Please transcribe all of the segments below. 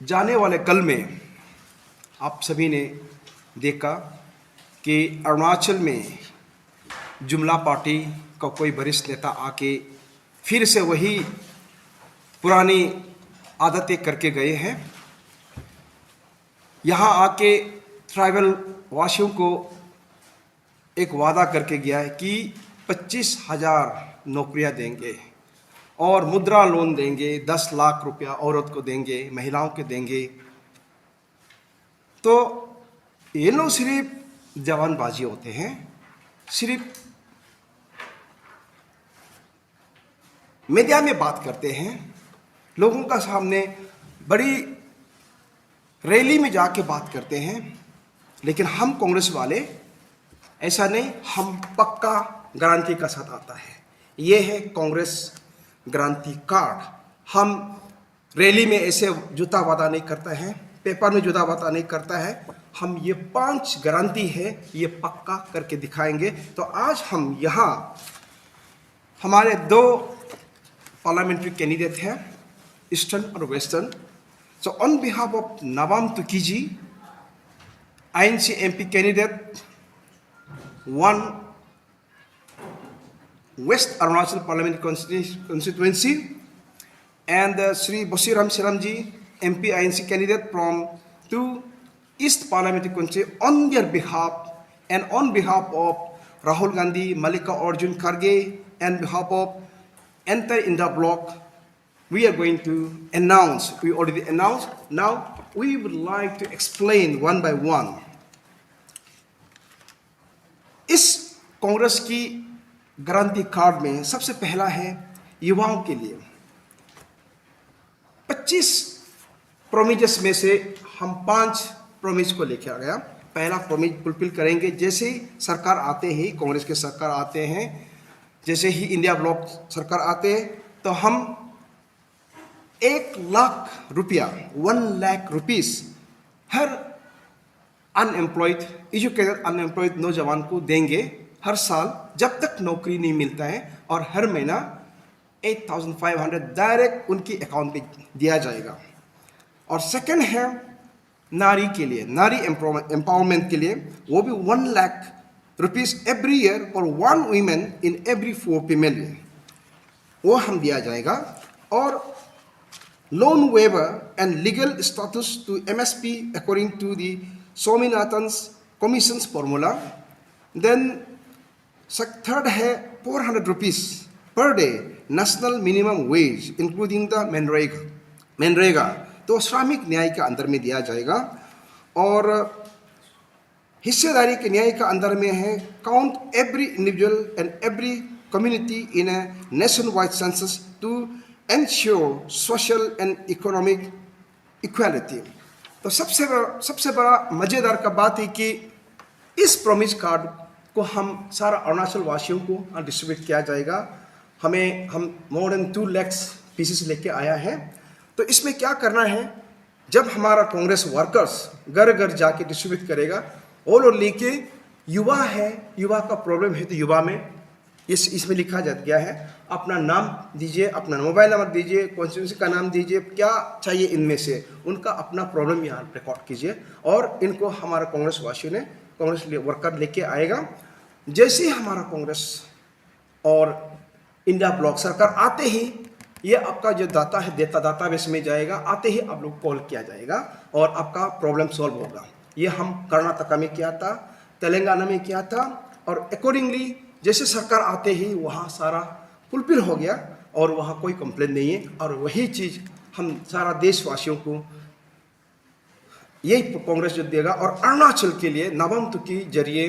जाने वाले कल में आप सभी ने देखा कि अरुणाचल में जुमला पार्टी का कोई वरिष्ठ नेता आके फिर से वही पुरानी आदतें करके गए हैं। यहाँ आके ट्राइबल वासियों को एक वादा करके गया है कि 25,000 नौकरियां देंगे और मुद्रा लोन देंगे, 10 लाख रुपया औरत को देंगे, महिलाओं को देंगे। तो ये लोग सिर्फ जवानबाजी होते हैं, सिर्फ मीडिया में बात करते हैं, लोगों का सामने बड़ी रैली में जाके बात करते हैं। लेकिन हम कांग्रेस वाले ऐसा नहीं, हम पक्का गारंटी का साथ आता है। ये है कांग्रेस गारंटी कार्ड। हम रैली में ऐसे जूता वादा नहीं करता है, पेपर में जूता वादा नहीं करता है। हम ये 5 गारंटी है, ये पक्का करके दिखाएंगे। तो आज हम यहाँ हमारे 2 पार्लियामेंट्री कैंडिडेट हैं, ईस्टर्न और western. So on behalf of Nawam Tukiji, INC MP candidate 1 West Arunachal Parliament constituency, and Sri Bosiram Siramji, MP INC candidate from 2 East Parliamentary constituency, on their behalf and on behalf of Rahul Gandhi, Malika Arjun Kharge, and behalf of entire India bloc, we are going to announce, we already announced, now we would like to explain one by one. इस कांग्रेस की guarantee card में सबसे पहला है युवाओं के लिए। 25 प्रोमिजेस में से हम 5 प्रोमिज को लेके आ गया। पहला प्रोमिज फुलफिल करेंगे जैसे ही सरकार आते ही, कांग्रेस के सरकार आते हैं, जैसे ही इंडिया ब्लॉक सरकार आते हैं, तो हम 1 लाख रुपया, 1 लाख रुपीस हर अनएम्प्लॉयड, एजुकेटेड अनएम्प्लॉयड नौजवान को देंगे हर साल जब तक नौकरी नहीं मिलता है, और हर महीना 8,500 डायरेक्ट उनकी अकाउंट पे दिया जाएगा। और सेकंड है नारी के लिए, नारी एम्पावरमेंट के लिए, वो भी 1 lakh rupees every year for 1 women in every 4 female, वो हम दिया जाएगा। और loan waiver and legal status to MSP according to the Swaminathan's Commission's formula. Then third है 400 rupees per day national minimum wage including the MNREGA, तो श्रमिक न्याय के अंदर में दिया जाएगा। और हिस्सेदारी के न्याय के अंदर में है count every individual and every community in a nationwide census to ensure social and economic equality। तो सबसे बड़ा मज़ेदार का बात है कि इस प्रॉमिस कार्ड को हम सारा अरुणाचल वासियों को डिस्ट्रीब्यूट किया जाएगा। हम मोर देन 2 लाख पीसेस लेके आया है। तो इसमें क्या करना है, जब हमारा कांग्रेस वर्कर्स घर घर जाके डिस्ट्रीब्यूट करेगा, वो लोग लेके युवा है, युवा का प्रॉब्लम है, तो युवा में इसमें लिखा जा गया है, अपना नाम दीजिए, अपना मोबाइल नंबर दीजिए, कॉन्स्टिट्यूंसी का नाम दीजिए, क्या चाहिए इनमें से, उनका अपना प्रॉब्लम यहाँ रिकॉर्ड कीजिए, और इनको हमारा कांग्रेस वासियों ने, कांग्रेस वर्कर लेके आएगा। जैसे ही हमारा कांग्रेस और इंडिया ब्लॉक सरकार आते ही, ये आपका जो डाटा है डाटाबेस में जाएगा, आते ही आप लोग कॉल किया जाएगा और आपका प्रॉब्लम सॉल्व होगा। ये हम कर्नाटका में किया था, तेलंगाना में किया था, और अकॉर्डिंगली जैसे सरकार आते ही वहाँ सारा फुलफिल हो गया और वहाँ कोई कंप्लेन नहीं है। और वही चीज़ हम सारा देशवासियों को यही कांग्रेस जो देगा। और अरुणाचल के लिए नवम तुकी जरिए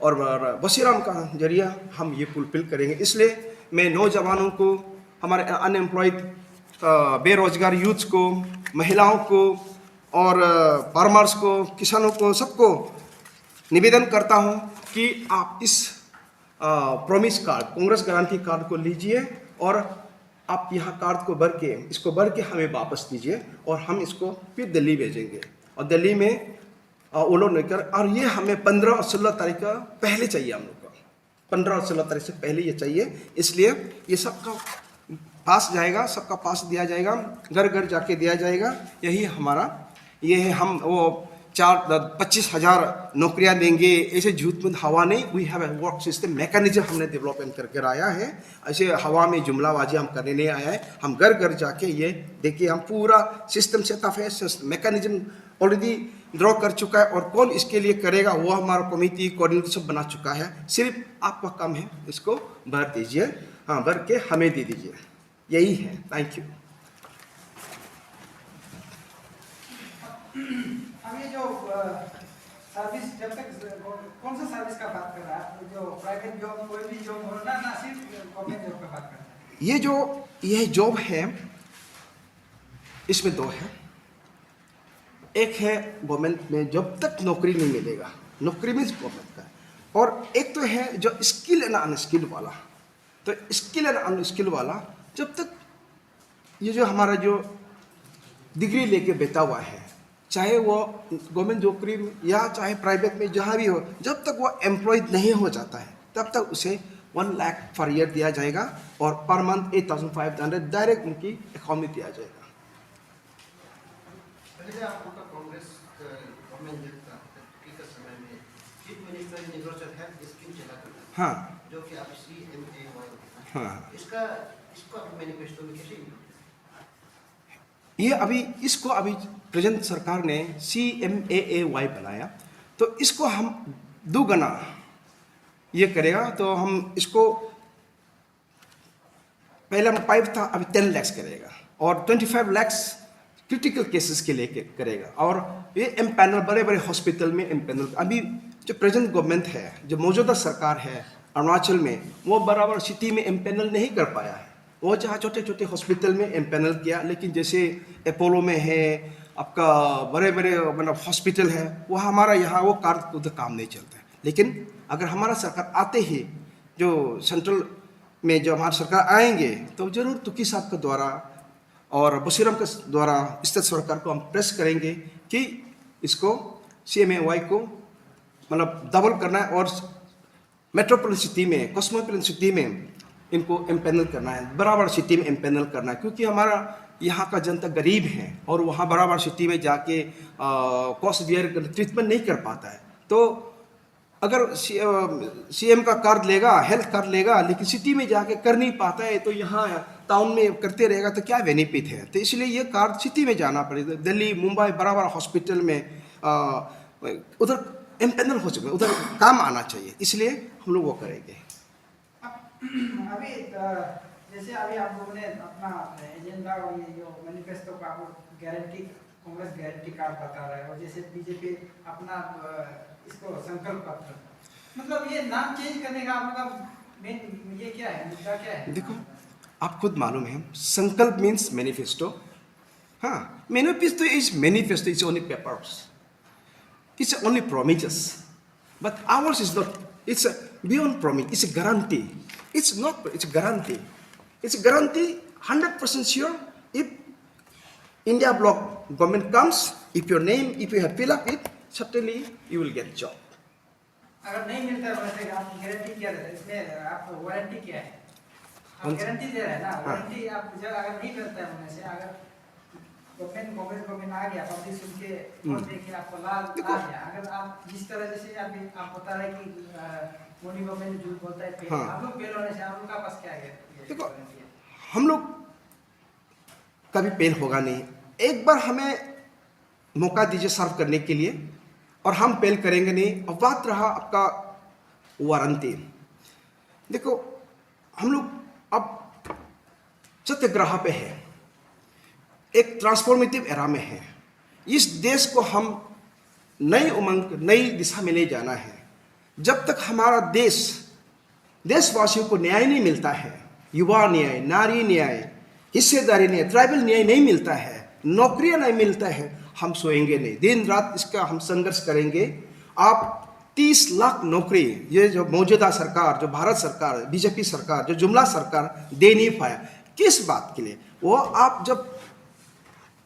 और बसीराम का जरिए हम ये फुलफिल करेंगे। इसलिए मैं नौजवानों को, हमारे अनएम्प्लॉयड बेरोजगार यूथ को, महिलाओं को और फार्मर्स को, किसानों को, सबको निवेदन करता हूँ कि आप इस promise card, Congress guarantee card को लीजिए और आप यहाँ कार्ड को भर के हमें वापस दीजिए, और हम इसको फिर दिल्ली भेजेंगे। और दिल्ली में वो लोग लेकर, और ये हमें 15 और 16 तारीख का पहले चाहिए, हम लोग को 15 और 16 तारीख से पहले ये चाहिए। इसलिए ये सबका पास जाएगा, सबका पास दिया जाएगा, घर घर जाके दिया जाएगा। यही हमारा ये है। हम वो 25,000 नौकरियां देंगे ऐसे झूठ में हवा नहीं। We have a work system mechanism हमने डेवलपमेंट करके आया है। ऐसे हवा में जुमलाबाजी हम करने नहीं आया है। हम घर घर जाके ये देखिए, हम पूरा सिस्टम सेटअप है, मैकेनिज्म ऑलरेडी ड्रॉ कर चुका है, और कौन इसके लिए करेगा वो हमारा कमेटी कोऑर्डिनेटर सब बना चुका है। सिर्फ आपका काम है इसको भर दीजिए, हाँ भर के हमें दे दीजिए, यही है। Thank you. अभी जो सर्विस, जब तक कौन सा सर्विस का बात कर रहा है, जो प्राइवेट जॉब कोई भी जॉब हो ना सिर्फ गवर्नमेंट जॉब का बात कर रहा है। ये जॉब है, इसमें दो है। एक है गवर्नमेंट में जब तक नौकरी नहीं मिलेगा, नौकरी मीन्स गवर्नमेंट का, और एक तो है जो स्किल एंड अनस्किल वाला। तो स्किल एंड अनस्किल वाला, जब तक ये जो हमारा जो डिग्री लेके बैठा हुआ है, चाहे वो गवर्नमेंट नौकरी में या चाहे प्राइवेट में जहाँ भी हो, जब तक वो एम्प्लॉयड नहीं हो जाता है तब तक उसे 1 लाख पर ईयर दिया जाएगा, और पर मंथ 8,500 डायरेक्ट उनकी अकाउंट में दिया जाएगा। पहले आपका कांग्रेस गवर्नमेंट के समय में chief minister universal health scheme चला करता था, हाँ, जो कि आप CMAY, हाँ, इसको आप मैनिफेस्टो में कैसे इसको अभी प्रेजेंट सरकार ने CMAAY बनाया, तो इसको हम दोगुना ये करेगा। तो हम इसको पहले हम 5 था, अभी 10 लाख करेगा, और 25 लाख क्रिटिकल केसेस के लिए करेगा। और ये एम्पैनल बड़े बड़े हॉस्पिटल में एम्पैनल, अभी जो प्रेजेंट गवर्नमेंट है, जो मौजूदा सरकार है अरुणाचल में, वो बराबर सिटी में एम्पैनल नहीं कर पाया है। वो जहाँ छोटे छोटे हॉस्पिटल में एम्पैनल किया, लेकिन जैसे अपोलो में है, आपका बड़े बड़े मतलब हॉस्पिटल है, वो हमारा यहाँ वो कार्ड उधर काम नहीं चलता है। लेकिन अगर हमारा सरकार आते ही, जो सेंट्रल में जो हमारा सरकार आएंगे, तो जरूर तुकी साहब के द्वारा और बशीरम के द्वारा स्टेट सरकार को हम प्रेस करेंगे कि इसको CMAY को मतलब डबल करना है, और मेट्रोपोलिटन सिटी में, कॉस्मोपोलिटन सिटी में इनको एम्पैनल करना है, बराबर सिटी में एम्पैनल करना है। क्योंकि हमारा यहाँ का जनता गरीब है, और वहाँ बराबर सिटी में जाके कॉस्ट बियर ट्रीटमेंट नहीं कर पाता है। तो अगर CM का कार्ड लेगा, हेल्थ कार्ड लेगा, लेकिन सिटी में जाके कर नहीं पाता है, तो यहाँ टाउन में करते रहेगा तो क्या बेनिफिट है। तो इसलिए ये कार्ड सिटी में जाना पड़ेगा। दिल्ली, मुंबई बराबर हॉस्पिटल में उधर एम्पैनल हो चुके, उधर काम आना चाहिए, इसलिए हम लोग वो करेंगे। अभी जैसे अभी आप लोगों ने अपना एजेंडा और ये जो मैनिफेस्टो का गारंटी, कांग्रेस गारंटी कार्ड बता रहा है, और जैसे बीजेपी अपना इसको संकल्प पत्र, मतलब ये नाम चेंज करने का आपका मेन ये क्या है, मुद्दा क्या है? देखो, आप खुद मालूम है, संकल्प मीन्स मैनिफेस्टो। हाँ, manifesto is only papers, it's only promises, but ours is not. It's a beyond promise. It's a guarantee. It's not. It's a guarantee. It's a guarantee. 100% sure. If India bloc government comes, if your name, if you have fill up it, certainly you will get job. अगर नहीं मिलता है वैसे आप guarantee क्या देते हैं? इसमें आप वारंटी क्या है? आप गारंटी दे रहे हैं ना, वारंटी आप जब अगर नहीं मिलता है उनमें से, अगर गवर्नमेंट कांग्रेस गवर्नमेंट आ गया, पब्लिक सुन के और देखिए आपको लाभ आ गया, अगर आप जिस तरह जैसे अभी आप बता रहे कि मोदी गवर्नमेंट झूठ बोलता है, आप लोग फेल होने से आप लोग का पास क्या है? देखो, हम लोग कभी फेल होगा नहीं। एक बार हमें मौका दीजिए सर्व करने के लिए, और हम फेल करेंगे नहीं। और बात रहा आपका वारंटी, देखो हम लोग अब सत्याग्रह पे है, एक ट्रांसफॉर्मेटिव एरा में है। इस देश को हम नई उमंग, नई दिशा में ले जाना है। जब तक हमारा देशवासियों को न्याय नहीं मिलता है, युवा न्याय, नारी न्याय, हिस्सेदारी न्याय, ट्राइबल न्याय नहीं मिलता है, नौकरियां नहीं मिलता है, हम सोएंगे नहीं। दिन रात इसका हम संघर्ष करेंगे। आप 30 लाख नौकरी, ये जो मौजूदा सरकार, जो भारत सरकार, बीजेपी सरकार, जो जुमला सरकार दे नहीं पाया, किस बात के लिए? वो आप जब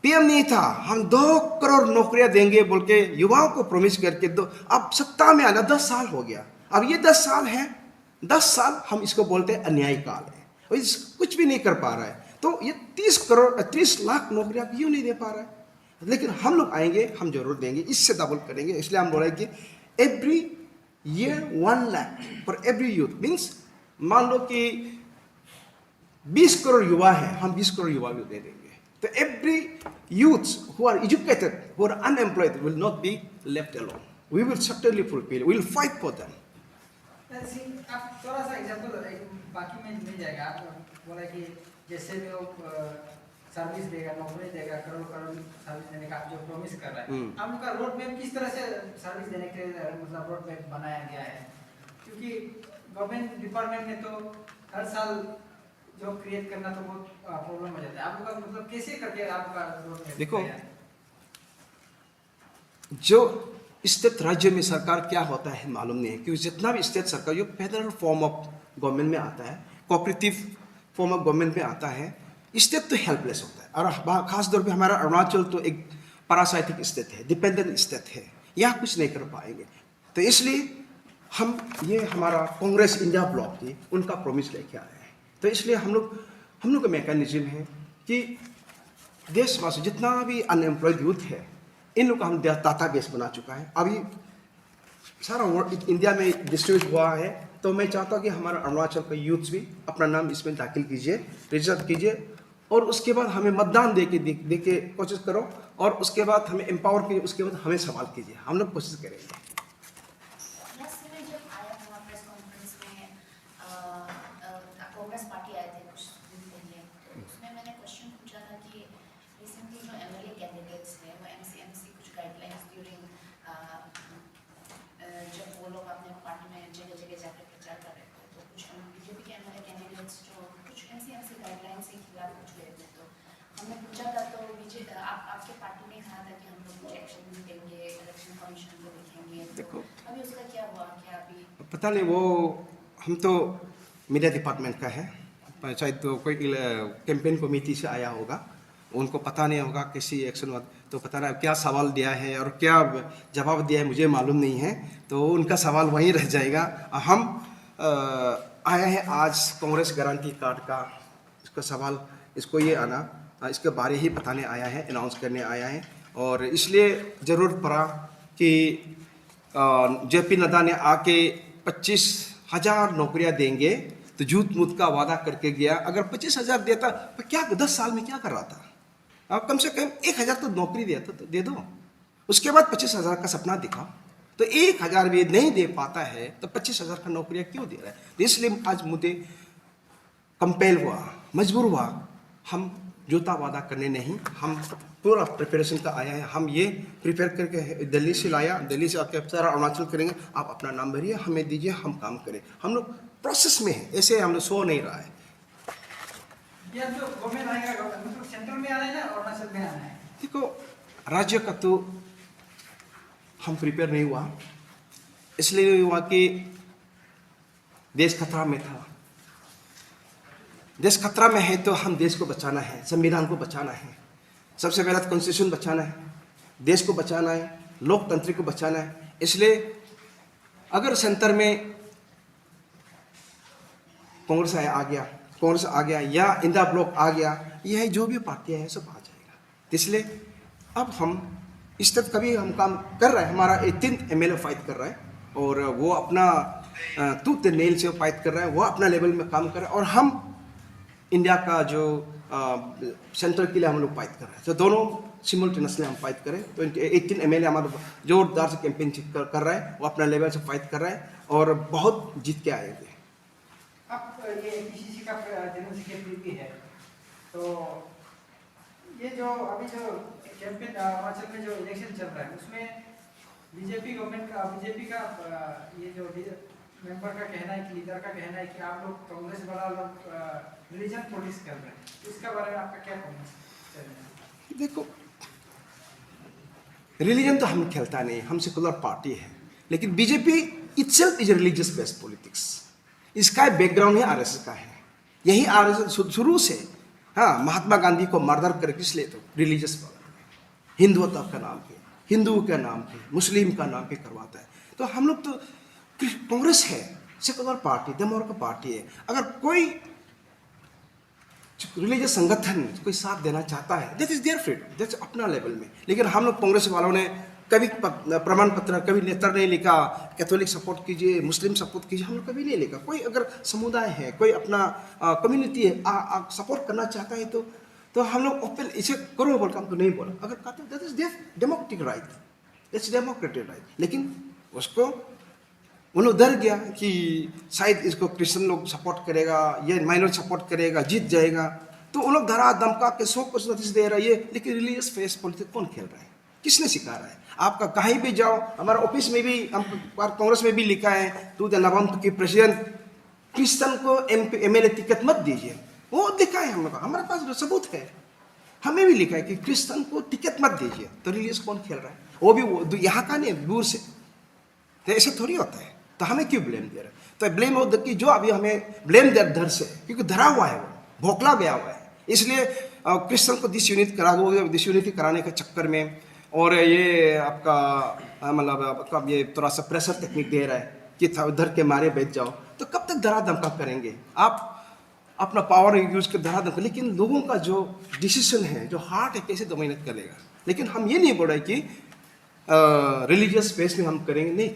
PM नहीं था, हम 2 करोड़ नौकरियां देंगे बोल के युवाओं को प्रॉमिस करके अब सत्ता में आना 10 साल हो गया। अब ये 10 साल है, 10 साल हम इसको बोलते हैं अन्याय काल है, और कुछ भी नहीं कर पा रहा है। तो ये 30 लाख नौकरियां क्यों नहीं दे पा रहा है? लेकिन हम लोग आएंगे, हम जरूर देंगे, इससे डबल करेंगे। इसलिए हम बोल रहे हैं कि every year 1 lakh for every youth. Means मान लो कि 20 करोड़ युवा है, हम 20 करोड़ युवा भी दे देंगे। तो every youths who are educated, who are unemployed will not be left alone. We will certainly fulfil, we will fight for them. आप थोड़ा सा एग्जांपल, बाकी में मिल जाएगा। आप बोला कि जैसे भी वो सर्विस देगा, नौकरी देगा, करोड़ करोड़ सर्विस देने का आप जो प्रॉमिस कर रहा है, आप लोग का रोड मैप किस तरह से सर्विस देने के लिए मतलब रोड मैप बनाया गया है? क्योंकि गवर्नमेंट डिपार्टमेंट में तो हर साल जॉब क्रिएट करना तो बहुत प्रॉब्लम हो जाता है। आप लोग का मतलब कैसे करके आपका रोड मैप देखो, जो स्टेट राज्य में सरकार क्या होता है मालूम नहीं है, क्योंकि जितना भी स्टेट सरकार जो फेडरल फॉर्म ऑफ गवर्नमेंट में आता है, कोऑपरेटिव फॉर्म ऑफ गवर्नमेंट में आता है, स्टेट तो हेल्पलेस होता है। और खास तौर पे हमारा अरुणाचल तो एक पैरासाइटिक स्टेट है, डिपेंडेंट स्टेट है, यहाँ कुछ नहीं कर पाएंगे। तो इसलिए हम ये हमारा कांग्रेस इंडिया ब्लॉक थी, उनका प्रॉमिस लेके आए हैं। तो इसलिए हम लोग का मैकेनिज्म है कि देशवासी जितना भी अनएम्प्लॉयड यूथ है, इन लोग का हम डाटा बेस बना चुका है। अभी सारा वर्ल्ड इंडिया में डिस्ट्रीब्यूट हुआ है। तो मैं चाहता हूँ कि हमारा अरुणाचल का यूथ भी अपना नाम इसमें दाखिल कीजिए, रजिस्टर कीजिए, और उसके बाद हमें मतदान दे के कोशिश करो, और उसके बाद हमें एम्पावर कीजिए, उसके बाद हमें सवाल कीजिए, हम लोग कोशिश करेंगे। कांग्रेस पार्टी आए थे कुछ दिन पहले, तो उसमें मैंने क्वेश्चन पूछा था कि रिसेंटली जो एमएलए कैंडिडेट्स हैं वो एमसीएमसी कुछ गाइडलाइंस ड्यूरिंग जब वो लोग अपने पार्टी में जगह जगह जाकर प्रचार कर रहे थे, तो कुछ बीजेपी के एमएलए कैंडिडेट्स जो कुछ एमसीएमसी गाइडलाइंस के खिलाफ कुछ गए थे, तो हमने पूछा था, तो आपके पार्टी ने कहा था कि हम लोग कुछ एक्शन लेंगे, इलेक्शन कमीशन को लिखेंगे। देखो, अभी उसका क्या हुआ? क्या अभी पता नहीं, वो हम तो मीडिया डिपार्टमेंट का है, शायद तो कोई कैंपेन कमेटी से आया होगा, उनको पता नहीं होगा किसी एक्शन, तो पता नहीं क्या सवाल दिया है और क्या जवाब दिया है मुझे मालूम नहीं है, तो उनका सवाल वहीं रह जाएगा। हम आया है आज कांग्रेस गारंटी कार्ड का इसका सवाल, इसको ये आना, इसके बारे ही बताने आया है, अनाउंस करने आया है। और इसलिए ज़रूरत पड़ा कि जेपी नड्डा ने आके 25,000 नौकरियां देंगे, तो झूठ मूठ का वादा करके गया। अगर 25,000 देता तो क्या 10 साल में क्या कर रहा था? आप कम से कम 1,000 तो नौकरी देता तो दे दो, उसके बाद 25,000 का सपना दिखाओ। तो 1,000 भी नहीं दे पाता है तो 25,000 का नौकरियां क्यों दे रहा है? इसलिए आज मुझे कंपेल हुआ, मजबूर हुआ, हम झूठा वादा करने नहीं, हम पूरा प्रिपरेशन का आया है। हम ये प्रिपेयर करके दिल्ली से लाया, दिल्ली से आपके सारा अरुणाचल करेंगे, आप अपना नाम भरिए, हमें दीजिए, हम काम करें। हम लोग प्रोसेस में है, ऐसे हम लोग सो नहीं रहा है। या जो गवर्नमेंट आएगा, मतलब सेंट्रल में आना है ना अरुणाचल में आना है? देखो, राज्य का तो हम प्रिपेयर नहीं हुआ, इसलिए हुआ कि देश खतरा में था। देश खतरा में है तो हम देश को बचाना है, संविधान को बचाना है, सबसे पहले कॉन्स्टिट्यूशन बचाना है, देश को बचाना है, लोकतंत्र को बचाना है। इसलिए अगर सेंटर में कांग्रेस आ गया या इंडिया ब्लॉक आ गया, यह जो भी पार्टियां हैं सब आ जाएगा। इसलिए अब हम इस तक कभी हम काम कर रहे हैं, हमारा 18 एमएलए फाइट कर रहा है, और वो अपना टूथ नेल से फाइट कर रहा है, वो अपना लेवल में काम कर रहा है, और हम इंडिया का जो सेंटर के लिए हम लोग फाइट कर रहे हैं। तो दोनों सिमुलटेनियसली हम फाइट करें। तो 18 एमएलए हमारा जोरदार से कैंपेन कर रहा है, वो अपना लेवल से फाइट कर रहा है, और बहुत जीत के आएंगे। अब ये पीसीसी का जनरल सेक्रेटरी भी है, तो ये जो अभी जो कैंपेन अरुणाचल में जो इलेक्शन चल रहा है, उसमें बीजेपी का ये जो मेंबर का कहना है कि लीडर का कहना है कि आप लोग कांग्रेस वाला लोग रिलीजन पॉलिटिक्स कर रहे हैं, इसका बारे में आपका क्या कमेंट? देखो, रिलीजन तो हम खेलता नहीं, हम सेकुलर पार्टी है, लेकिन BJP itself is religious based politics. इसका बैकग्राउंड ही आरएसएस का है। यही आरएसएस शुरू से, हाँ, महात्मा गांधी को मर्डर कर किस लिए? तो रिलीजियस हिंदुत्व का नाम पे, हिंदू के नाम पे, मुस्लिम का नाम पे करवाता है। तो हम लोग तो कांग्रेस है, सेकुलर पार्टी, डेमोक्रेटिक पार्टी है। अगर कोई रिलीजियस संगठन कोई साथ देना चाहता है, that is their freedom, that's अपना लेवल में। लेकिन हम लोग कांग्रेस वालों ने कभी प्रमाण पत्र, कभी लेटर नहीं लिखा कैथोलिक सपोर्ट कीजिए, मुस्लिम सपोर्ट कीजिए, हम लोग कभी नहीं लिखा। कोई अगर समुदाय है, कोई अपना कम्युनिटी है सपोर्ट करना चाहता है तो हम लोग ओपन इसे करो बोल के हमको नहीं बोला। अगर कहते that is there democratic right, that's democratic right. लेकिन उसको वो लोग डर गया कि शायद इसको क्रिश्चियन लोग सपोर्ट करेगा, ये माइनर सपोर्ट करेगा, जीत जाएगा, तो वो लोग धरा धमका के 100% नोटिस दे रहा है ये। लेकिन रिलीजियस फेस पॉलिटिक्स कौन खेल रहा है, किसने सिखा रहा है? आपका कहीं भी जाओ, हमारा ऑफिस में भी, हम कांग्रेस में भी लिखा है टू द नवंबर की प्रेसिडेंट, क्रिश्चियन को MLA टिकट मत दीजिए। वो लिखा है हम लोग, हमारे पास सबूत है, हमें भी लिखा है कि क्रिश्चियन को टिकट मत दीजिए। तो रिलीजियस कौन खेल रहा है? वो भी यहाँ का नहीं, दूर से। तो ऐसे थोड़ी होता है, तो हमें क्यों ब्लेम दे रहे हैं? तो ब्लेम हो कि जो अभी हमें ब्लेम दे डर से, क्योंकि धरा हुआ है, वो भोकला गया हुआ है। इसलिए क्रिश्चियन को डिसयूनिटी कराने के चक्कर में, और ये आपका मतलब आपका ये थोड़ा सा प्रेशर टेक्निक दे रहा है कि धर के मारे बैठ जाओ। तो कब तक धरा धमका करेंगे आप? अपना पावर यूज कर धरा धमका। लेकिन लोगों का जो डिसीजन है, जो हार्ट है, कैसे डोमिनेट करेगा? लेकिन हम ये नहीं बोल रहे कि रिलीजियस स्पेस में हम करेंगे, नहीं,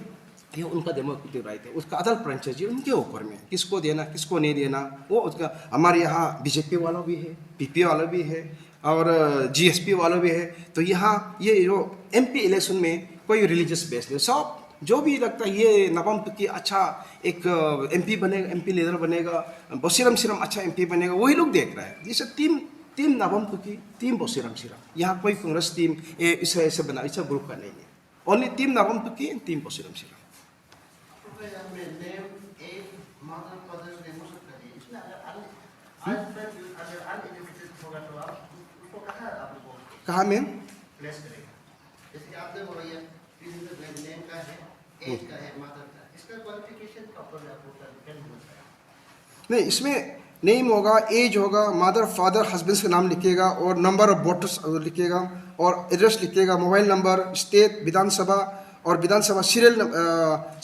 ये उनका डेमोक्रेटिक राइट है, उसका अदल फ्रेंचाइजी उनके ऊपर में, किसको देना किसको नहीं देना वो उसका। हमारे यहाँ बीजेपी वाला भी है, PP वाला भी है, और GSP वाला भी है। तो यहाँ ये जो MP इलेक्शन में कोई रिलीजियस बेस नहीं, सब जो भी लगता है ये नवंबर की अच्छा एक MP बनेगा, MP लीडर बनेगा, बशीरम सिरम अच्छा MP बनेगा, वही लोग देख रहा है। जैसे टीम नवंबर की, टीम बशीरम सिरम, यहाँ कोई कांग्रेस टीम इसे ऐसे बना, ऐसा ग्रुप का नहीं है, ओनली टीम नवंबर की, टीम बशीरम सिरम। कहाँ में प्लेस करेगा? जैसे कि आपने बोला ये नेम का है, एज का है, मदर का, इसका क्वालिफिकेशन कब तक आपको डिपेंड होता है? नहीं, इसमें नेम होगा, एज होगा, मदर फादर हस्बैंड का नाम लिखेगा, और नंबर ऑफ वोटर्स लिखेगा, और एड्रेस लिखेगा, मोबाइल नंबर, स्टेट, विधानसभा, और विधानसभा सीरियल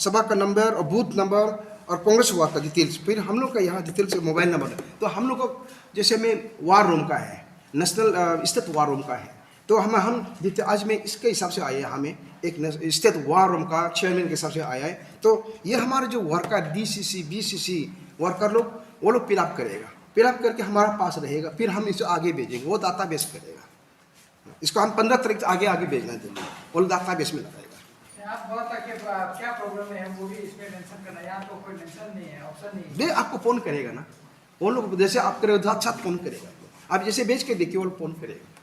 सभा का नंबर, और बूथ नंबर, और कांग्रेस वार्ड का डिटेल्स। फिर हम लोग का यहाँ डिटेल्स मोबाइल नंबर है। तो हम लोग को जैसे में वार रूम का है, नेशनल स्टेट वार रूम का है, तो हम देखते आज में इसके हिसाब से आए हैं, हमें एक स्टेट वार रूम का चेयरमैन के हिसाब से आया है। तो ये हमारे जो वर्कर DCC BCC वर्कर लोग, वो लोग फिलअप करेगा, फिलअप करके हमारे पास रहेगा, फिर हम इसे आगे भेजेंगे, वो डाटा बेस करेगा। इसको हम 15 तारीख आगे भेजना देंगे, वो डाटा बेस में लगाएगा। आप बहुत क्या प्रॉब्लम है वो भी इसमें मेंशन करना है, यहाँ तो कोई मेंशन नहीं है, ऑप्शन नहीं है। नहीं, आपको फोन करेगा ना, वो लोग जैसे आप करेगा साथ फोन करेगा, आप जैसे बेच के देखिए वो फोन करेगा।